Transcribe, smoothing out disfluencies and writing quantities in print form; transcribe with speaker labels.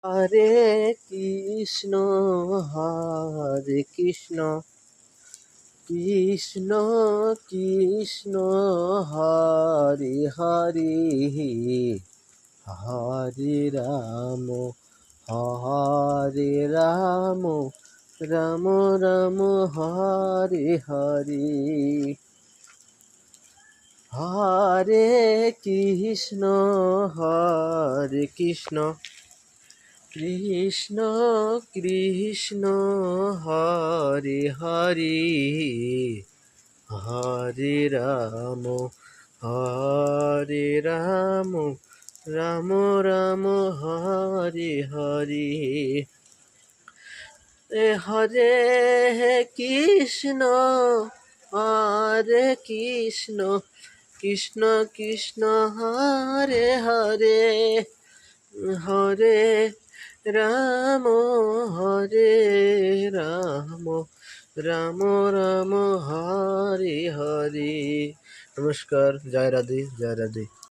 Speaker 1: হরে কৃষ্ণ হরে কৃষ্ণ কৃষ্ণ কৃষ্ণ হরে হরে হরে রাম রাম রাম হরে হরে হরে কৃষ্ণ কৃষ্ণ কৃষ্ণ হরে হরে হরে রাম রাম রাম হরে হরে হরে কৃষ্ণ কৃষ্ণ কৃষ্ণ হরে হরে হরে রাম রাম রাম রাম হরে হরে। নমস্কার, জয় রাধে জয় রাধে।